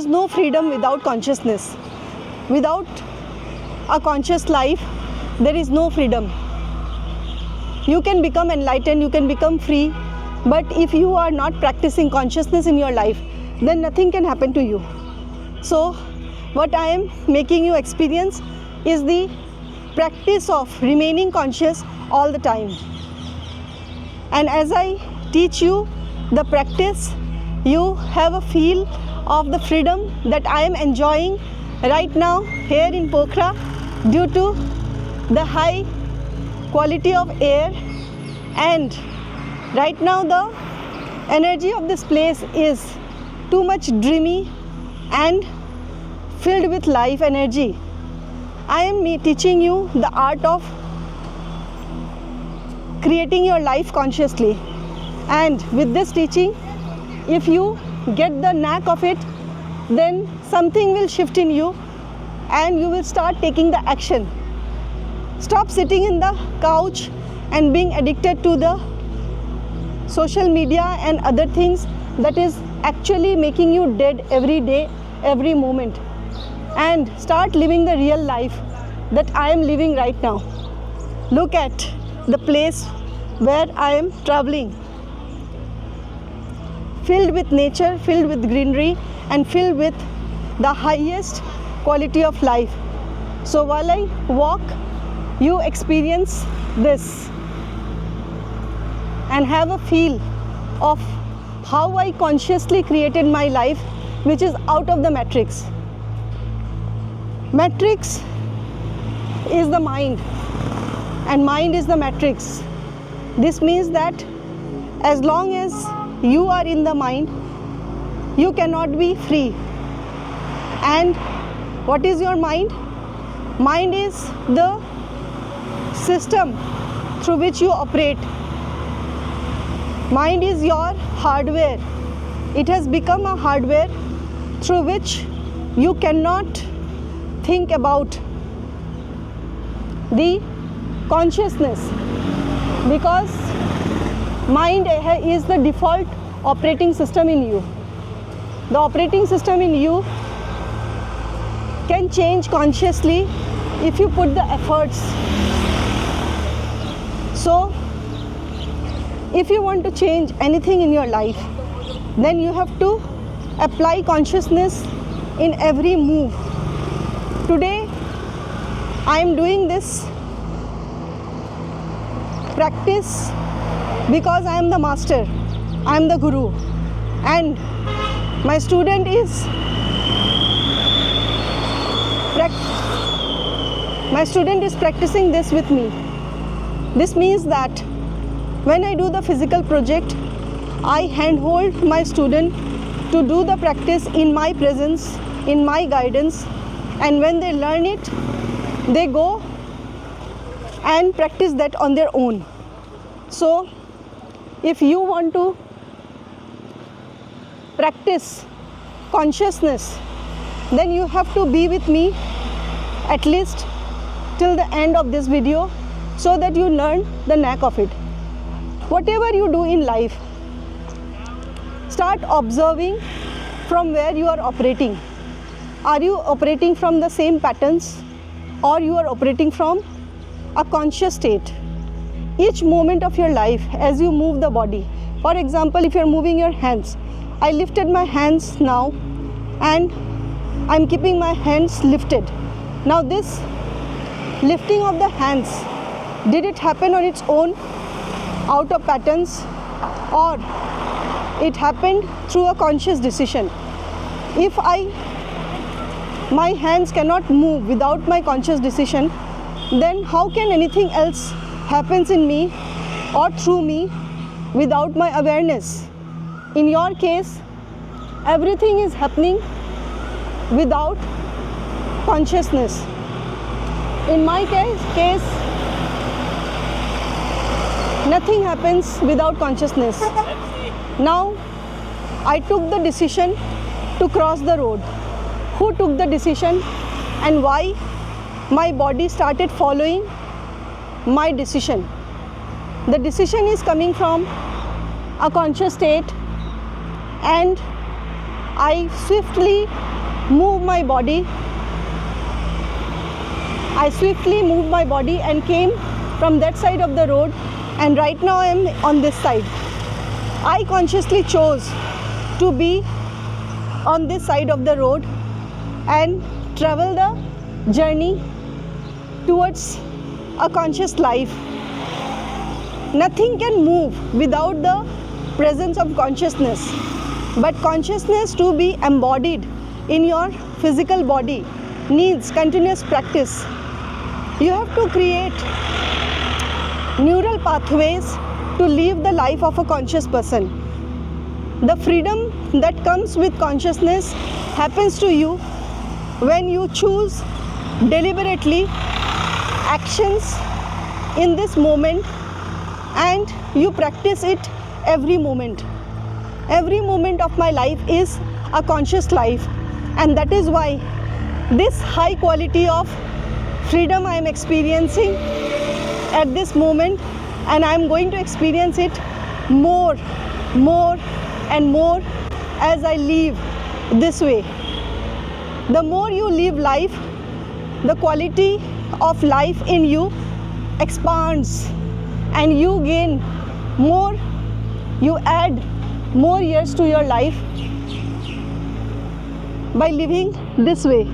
is no freedom without consciousness. Without a conscious life, there is no freedom. You can become enlightened, you can become free, but if you are not practicing consciousness in your life, then nothing can happen to you. So, what I am making you experience is the practice of remaining conscious all the time. And as I teach you the practice, you have a feel of the freedom that I am enjoying right now here in Pokhara due to the high quality of air, and right now the energy of this place is too much dreamy and filled with life energy. I am teaching you the art of creating your life consciously, and with this teaching, if you get the knack of it, then something will shift in you and you will start taking the action. Stop sitting in the couch and being addicted to the social media and other things that is actually making you dead every day, every moment, and start living the real life that I am living right now. Look at the place where I am traveling, filled with nature, filled with greenery, and filled with the highest quality of life. So while I walk, you experience this and have a feel of how I consciously created my life, which is out of the matrix. Matrix is the mind and mind is the matrix. This means that as long as you are in the mind, you cannot be free. And what is your mind? Mind is the system through which you operate. Mind is your hardware. It has become a hardware through which you cannot think about the consciousness, because mind is the default operating system in you. The operating system in you can change consciously if you put the efforts. So, if you want to change anything in your life, then you have to apply consciousness in every move. Today, I am doing this practice because I am the master, I am the guru, and my student is practicing this with me. This means that when I do the physical project, I handhold my student to do the practice in my presence, in my guidance, and when they learn it, they go and practice that on their own. So, if you want to practice consciousness, then you have to be with me at least till the end of this video so that you learn the knack of it. Whatever you do in life, start observing from where you are operating. Are you operating from the same patterns, or you are operating from a conscious state? Each moment of your life, as you move the body, for example, if you are moving your hands, I lifted my hands now and I am keeping my hands lifted. Now this lifting of the hands, did it happen on its own out of patterns, or it happened through a conscious decision? If my hands cannot move without my conscious decision, then how can anything else happens in me or through me without my awareness? In your case, everything is happening without consciousness. In my case, nothing happens without consciousness. Now, I took the decision to cross the road. Who took the decision and why? My body started following my decision. The decision is coming from a conscious state, and I swiftly move my body. I swiftly moved my body and came from that side of the road, and right now I am on this side. I consciously chose to be on this side of the road and travel the journey towards a conscious life. Nothing can move without the presence of consciousness, but consciousness to be embodied in your physical body needs continuous practice. You have to create neural pathways to live the life of a conscious person. The freedom that comes with consciousness happens to you when you choose deliberately actions in this moment, and you practice it every moment. Every moment of my life is a conscious life, and that is why this high quality of freedom I am experiencing at this moment, and I am going to experience it more and more as I live this way. The more you live life, the quality of life in you expands, and you gain more, you add more years to your life by living this way.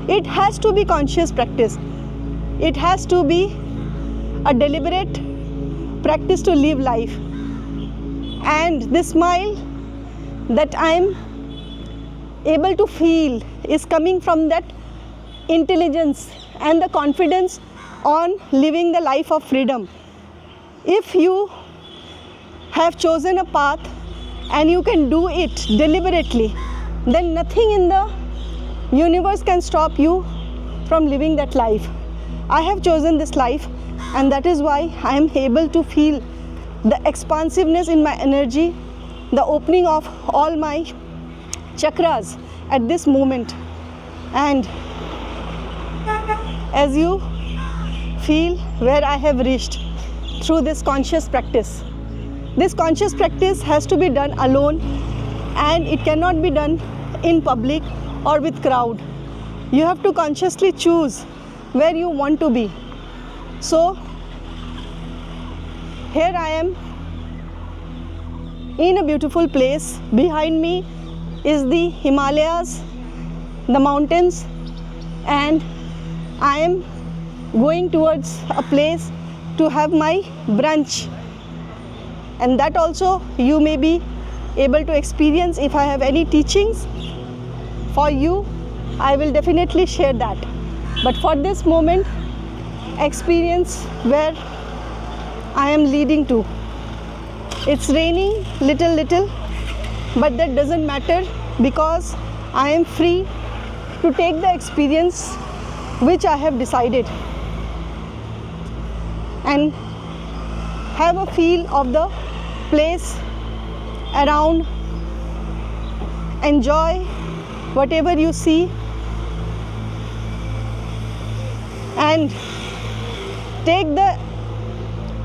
It has to be conscious practice. It has to be a deliberate practice to live life. And this smile that I am able to feel is coming from that intelligence and the confidence on living the life of freedom. If you have chosen a path and you can do it deliberately, then nothing in the universe can stop you from living that life. I have chosen this life, and that is why I am able to feel the expansiveness in my energy, the opening of all my chakras at this moment. And as you feel where I have reached through this conscious practice has to be done alone, and it cannot be done in public or with crowd. You have to consciously choose where you want to be. So here I am in a beautiful place. Behind me is the Himalayas, the mountains, and I am going towards a place to have my brunch, and that also you may be able to experience. If I have any teachings for you, I will definitely share that. But for this moment, experience where I am leading to. It's raining little, but that doesn't matter, because I am free to take the experience which I have decided and have a feel of the place around. Enjoy whatever you see, and take the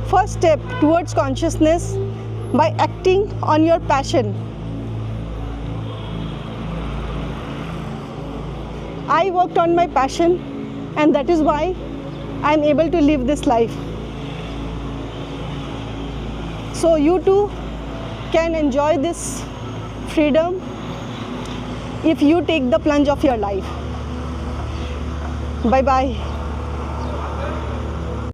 first step towards consciousness by acting on your passion. I worked on my passion, and that is why I am able to live this life. So you too can enjoy this freedom if you take the plunge of your life. Bye bye.